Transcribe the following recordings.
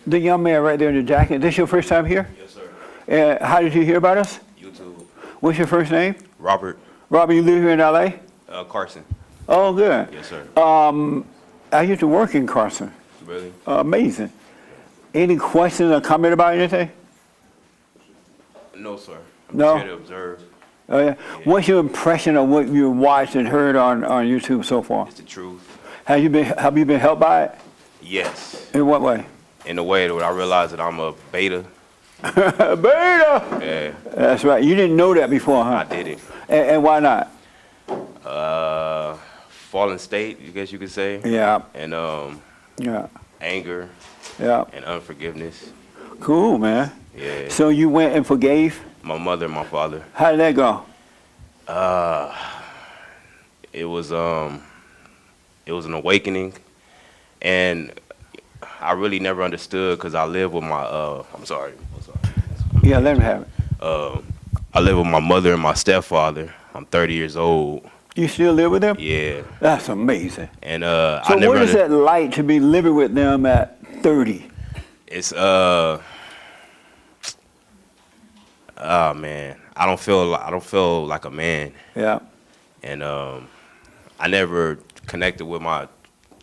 The young man right there in the jacket, this your first time here? Yes, sir. How did you hear about us? YouTube. What's your first name? Robert. Robert, you live here in L.A.? Carson. Oh, good. Yes, sir. I used to work in Carson. Really? Amazing. Any questions or comment about anything? No, sir. No? I'm here to observe. Oh, yeah. What's your impression of what you watched and heard on YouTube so far? It's the truth. Have you been helped by it? Yes. In what way? In a way that I realized that I'm a beta. Beta! Yeah. That's right. You didn't know that before, huh? I did it. And why not? Fallen state, I guess you could say. Yeah. And Yeah. anger. Yeah. And unforgiveness. Cool, man. Yeah. So you went and forgave? My mother and my father. How did that go? It was an awakening, and I really never understood because I live with my I'm sorry. Yeah, let him have it. I live with my mother and my stepfather. I'm 30 years old. You still live with them? Yeah. That's amazing. And So I never what is that like to be living with them at 30? It's oh man, I don't feel like a man. Yeah. And I never connected with I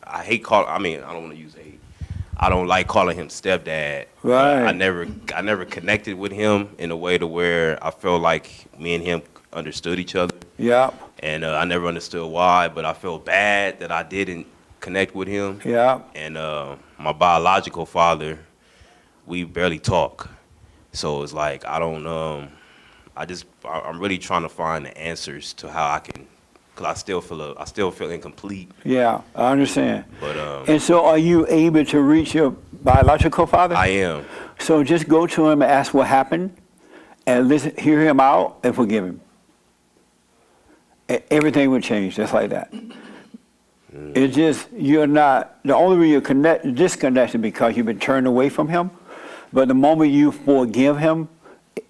don't want to use hate. I don't like calling him stepdad. Right. I never connected with him in a way to where I felt like me and him understood each other. Yeah. And I never understood why, but I feel bad that I didn't connect with him. Yeah. And my biological father, we barely talk. So it's like I'm really trying to find the answers to how I can, because I still feel incomplete. Yeah, I understand. But And so are you able to reach your biological father? I am. So just go to him and ask what happened and hear him out and forgive him. Everything would change just like that. It's just, you're not, the only way you're disconnected because you've been turned away from him. But the moment you forgive him,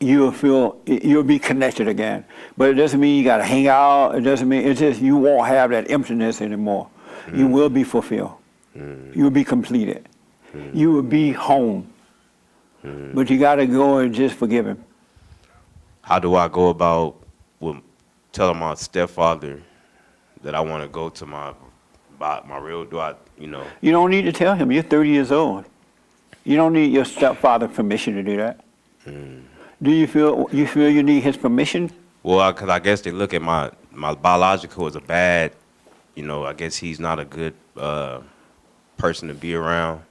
you'll be connected again. But it doesn't mean you got to hang out. It doesn't mean, it's just you won't have that emptiness anymore. You will be fulfilled. You will be completed. You will be home. But you got to go and just forgive him. How do I go about telling my stepfather that I want to go to my real, You don't need to tell him. You're 30 years old. You don't need your stepfather's permission to do that. Do you feel you need his permission? Well, because I guess they look at my biological as a bad, I guess he's not a good person to be around.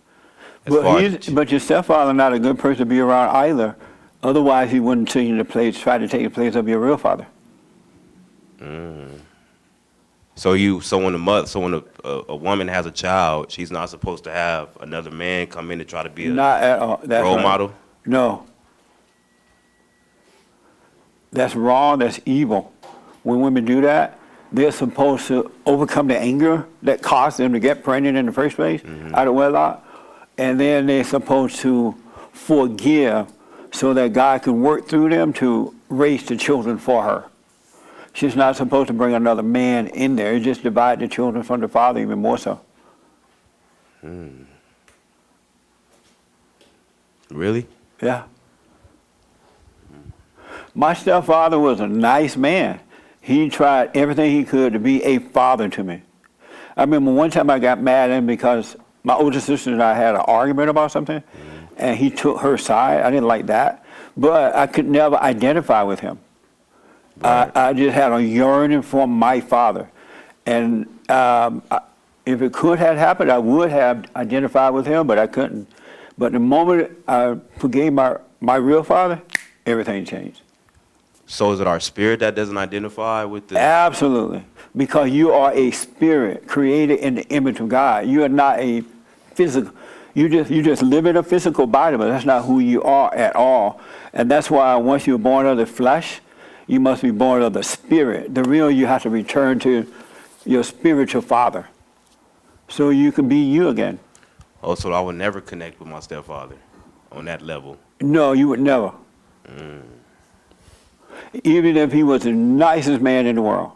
But your stepfather not a good person to be around either. Otherwise, he wouldn't try to take the place of your real father. So when a woman has a child, she's not supposed to have another man come in to try to be Not at all. That's role right. model? No. That's wrong. That's evil. When women do that, they're supposed to overcome the anger that caused them to get pregnant in the first place out of wedlock. And then they're supposed to forgive so that God can work through them to raise the children for her. She's not supposed to bring another man in there. It just divide the children from the father even more so. Really? Yeah. My stepfather was a nice man. He tried everything he could to be a father to me. I remember one time I got mad at him because my older sister and I had an argument about something, and he took her side. I didn't like that, but I could never identify with him. Right. I just had a yearning for my father. And if it could have happened, I would have identified with him, but I couldn't. But the moment I forgave my real father, everything changed. So is it our spirit that doesn't identify with the... Absolutely. Because you are a spirit created in the image of God. You are not a physical. You just live in a physical body, but that's not who you are at all. And that's why once you're born of the flesh, you must be born of the spirit. The real you have to return to your spiritual father so you can be you again. Oh, so I would never connect with my stepfather on that level? No, you would never. Even if he was the nicest man in the world.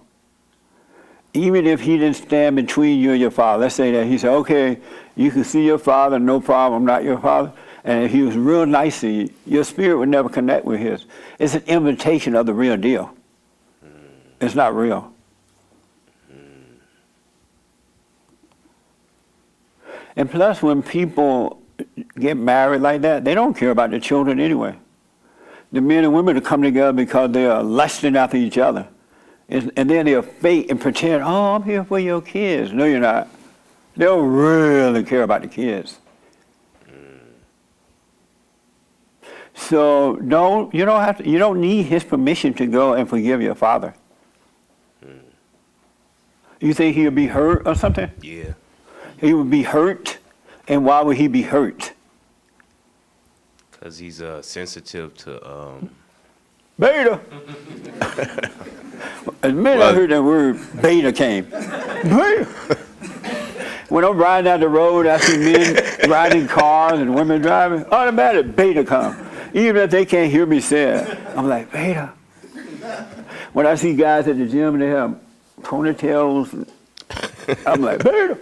Even if he didn't stand between you and your father. Let's say that he said, okay, you can see your father, no problem, I'm not your father. And if he was real nice to you, your spirit would never connect with his. It's an imitation of the real deal. It's not real. And plus, when people get married like that, they don't care about the children anyway. The men and women come together because they are lusting after each other. And then they'll fake and pretend, oh, I'm here for your kids. No, you're not. They don't really care about the kids. So you don't need his permission to go and forgive your father. You think he'll be hurt or something? Yeah. He would be hurt. And why would he be hurt? Because he's sensitive to... Beta. The minute I heard that word, beta came. Beta. When I'm riding down the road, I see men riding cars and women driving, automatic beta come. Even if they can't hear me say it, I'm like, beta. When I see guys at the gym and they have ponytails, I'm like, beta.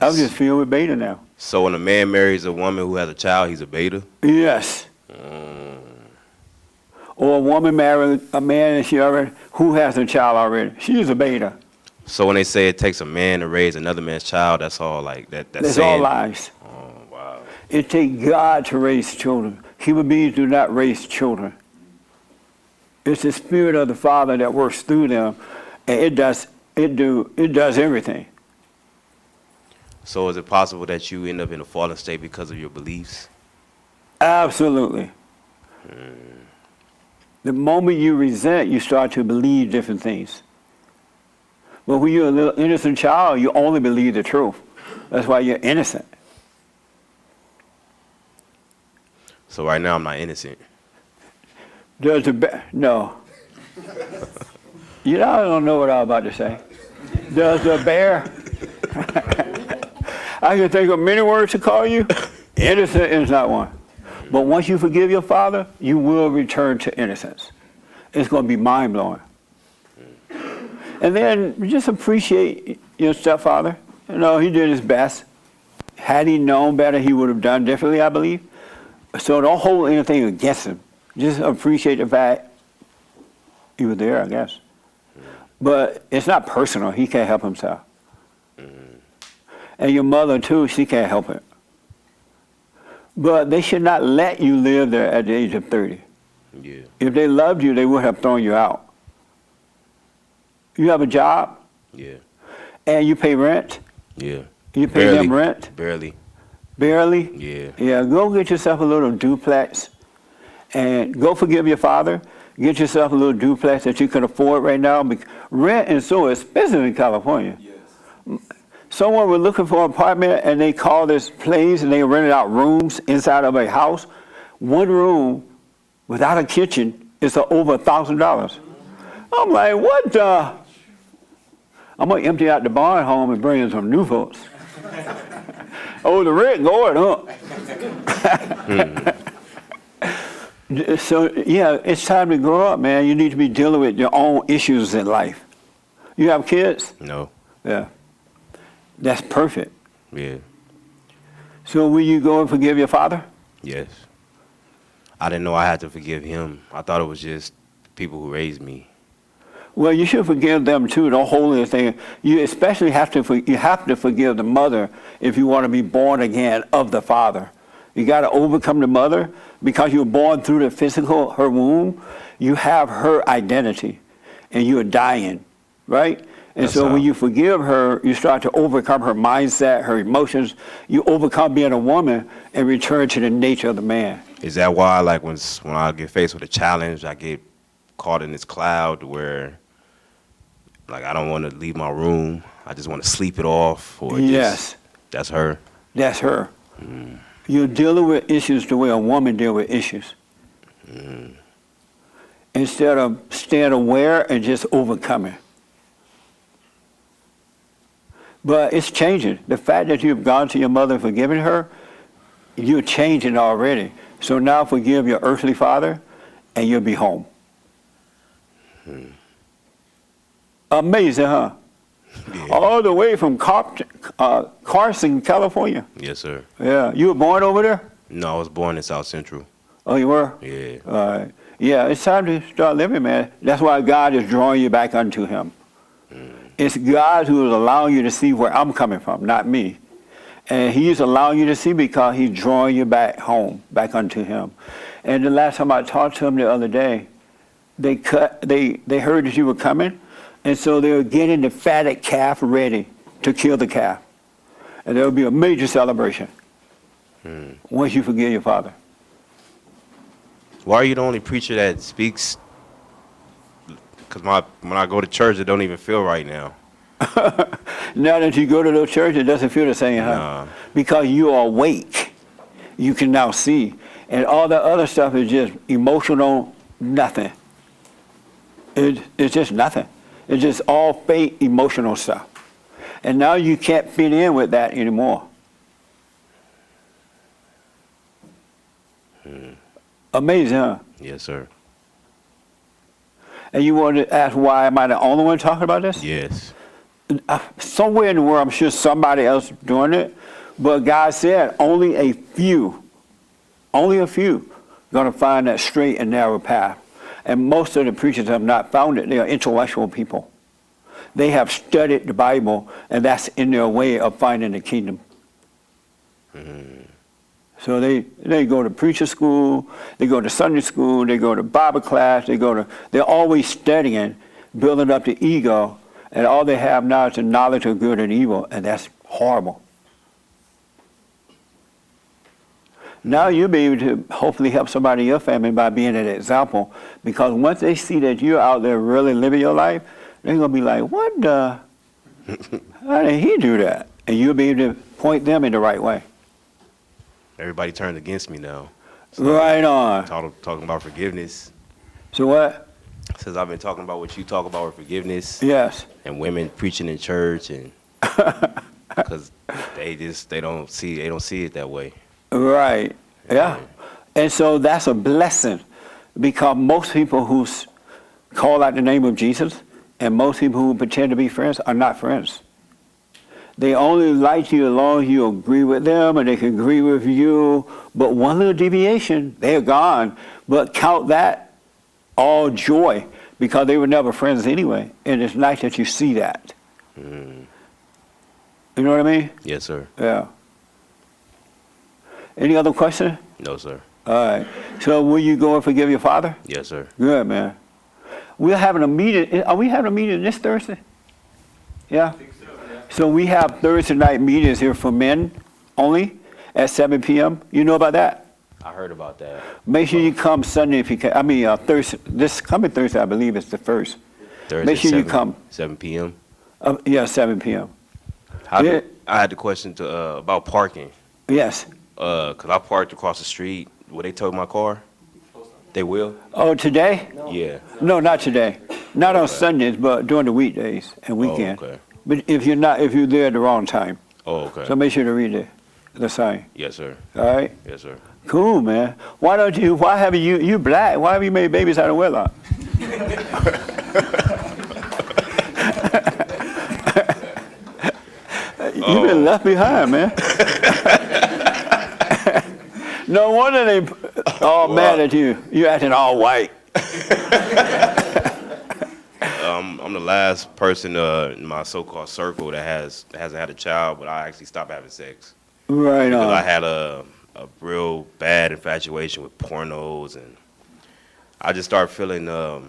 I'm just filled with beta now. So when a man marries a woman who has a child, he's a beta? Yes. Or a woman marries a man who has a child already. She's a beta. So when they say it takes a man to raise another man's child, that's all like that. That's all lies. Oh, wow. It takes God to raise children. Human beings do not raise children. It's the spirit of the Father that works through them, and it does everything. So is it possible that you end up in a fallen state because of your beliefs? Absolutely. The moment you resent, you start to believe different things. But when you're a little innocent child, you only believe the truth. That's why you're innocent. So right now I'm not innocent. No. You know, I don't know what I was about to say. Does the bear... I can think of many words to call you. Innocent is not one. But once you forgive your father, you will return to innocence. It's going to be mind-blowing. And then just appreciate your stepfather. You know, he did his best. Had he known better, he would have done differently, I believe. So don't hold anything against him. Just appreciate the fact he was there, I guess. But it's not personal. He can't help himself. And your mother, too, she can't help it. But they should not let you live there at the age of 30. Yeah. If they loved you, they would have thrown you out. You have a job? Yeah. And you pay rent? Yeah. You pay them rent? Barely. Barely? Yeah. Yeah, go get yourself a little duplex and go forgive your father. Get yourself a little duplex that you can afford right now. Rent is so expensive in California. Yes. Someone was looking for an apartment and they called this place and they rented out rooms inside of a house. One room without a kitchen is over $1,000. I'm like, what the? I'm going to empty out the barn home and bring in some new folks. Oh, the rent going up. So, yeah, it's time to grow up, man. You need to be dealing with your own issues in life. You have kids? No. Yeah. That's perfect. Yeah. So will you go and forgive your father? Yes. I didn't know I had to forgive him. I thought it was just people who raised me. Well, you should forgive them too. Don't hold anything. You especially have to forgive the mother if you want to be born again of the father. You got to overcome the mother because you were born through the physical, her womb. You have her identity, and you are dying, right? And so when you forgive her, you start to overcome her mindset, her emotions. You overcome being a woman and return to the nature of the man. Is that why, like, when I get faced with a challenge, I get caught in this cloud where, like, I don't want to leave my room. I just want to sleep it off. Or Yes. That's her. That's her. You're dealing with issues the way a woman deals with issues. Instead of staying aware and just overcoming. But it's changing. The fact that you've gone to your mother and forgiven her, you're changing already. So now forgive your earthly father, and you'll be home. Amazing, huh? Yeah. All the way from Carson, California. Yes, sir. Yeah. You were born over there? No, I was born in South Central. Oh, you were? Yeah. Yeah, it's time to start living, man. That's why God is drawing you back unto him. It's God who is allowing you to see where I'm coming from, not me. And he's allowing you to see because he's drawing you back home, back unto him. And the last time I talked to him the other day, they heard that you were coming, and so they were getting the fatted calf ready to kill the calf. And there will be a major celebration once you forgive your father. Why are you the only preacher that speaks? Because when I go to church, it don't even feel right now. Now that you go to those churches, it doesn't feel the same, huh? Nah. Because you are awake. You can now see. And all the other stuff is just emotional nothing. It's just nothing. It's just all fake emotional stuff. And now you can't fit in with that anymore. Amazing, huh? Yes, sir. And you want to ask why am I the only one talking about this? Yes. Somewhere in the world, I'm sure somebody else doing it, but God said only a few going to find that straight and narrow path. And most of the preachers have not found it. They are intellectual people. They have studied the Bible, and that's in their way of finding the kingdom. So they go to preacher school, they go to Sunday school, they go to Bible class, they're always studying, building up the ego, and all they have now is the knowledge of good and evil, and that's horrible. Now you'll be able to hopefully help somebody in your family by being an example, because once they see that you're out there really living your life, they're going to be like, what the? How did he do that? And you'll be able to point them in the right way. Everybody turned against me now. So Right on. talking about forgiveness. So what? Since I've been talking about what you talk about with forgiveness. Yes. And women preaching in church, and because they don't see it that way. Right. Yeah. And so that's a blessing, because most people who call out the name of Jesus and most people who pretend to be friends are not friends. They only like you as long as you agree with them and they can agree with you. But one little deviation, they're gone. But count that all joy, because they were never friends anyway. And it's nice that you see that. You know what I mean? Yes, sir. Yeah. Any other question? No, sir. All right. So will you go and forgive your father? Yes, sir. Good, man. We're having a meeting. Are we having a meeting this Thursday? Yeah? So we have Thursday night meetings here for men only at 7 p.m. You know about that? I heard about that. Make sure you come Sunday if you can. Thursday. This coming Thursday, I believe, is the first. Thursday, Make sure you come. 7 p.m. Yeah, 7 p.m. I had the question about parking. Yes. Because I parked across the street. Will they tow my car? They will? Oh, today? Yeah. No, not today. Not on Sundays, but during the weekdays and weekends. Oh, okay. But if you're there at the wrong time. Oh, okay. So make sure to read the sign. Yes, sir. All right? Yes, sir. Cool, man. Why haven't you black? Why have you made babies out of wedlock? You've been left behind, man. No wonder they all mad at you. You're acting all white. I'm the last person in my so-called circle that hasn't had a child, but I actually stopped having sex. Right Because on. I had a real bad infatuation with pornos, and I just started feeling, I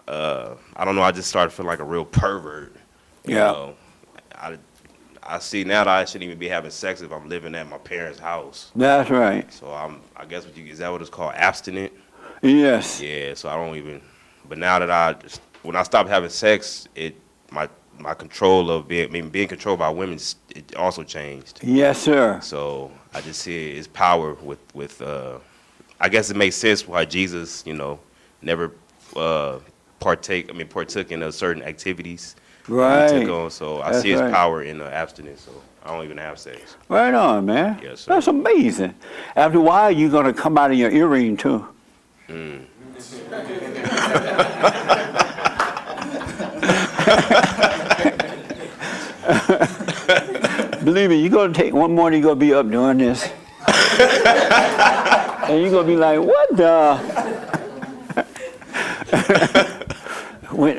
don't know, I just started feeling like a real pervert. You know? I see now that I shouldn't even be having sex if I'm living at my parents' house. That's right. So I guess is that what it's called, abstinent? Yes. Yeah, so I don't even, but now that when I stopped having sex, my control of being controlled by women, it also changed. Yes, sir. So I just see his power with I guess it makes sense why Jesus, never partook in certain activities. Right. He took on, so I see his power in abstinence, so I don't even have sex. Right on, man. Yes, sir. That's amazing. After a while, you're going to come out of your earring, too. Believe me, you're going to take one morning, you're going to be up doing this. And you're going to be like, what the? When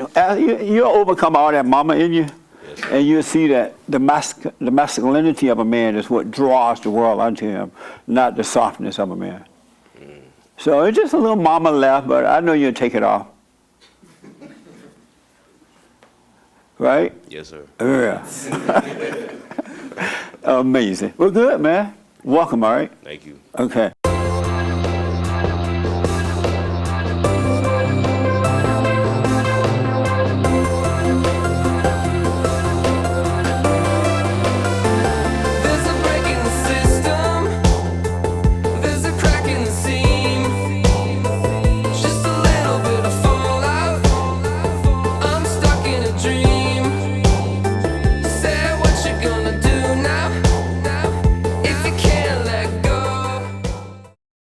you overcome all that mama in you, Yes, and you see that the masculinity of a man is what draws the world unto him, not the softness of a man. So it's just a little mama left, but I know you'll take it off. Right? Yes, sir. Yeah. Amazing. Well, good, man. Welcome, all right? Thank you. Okay.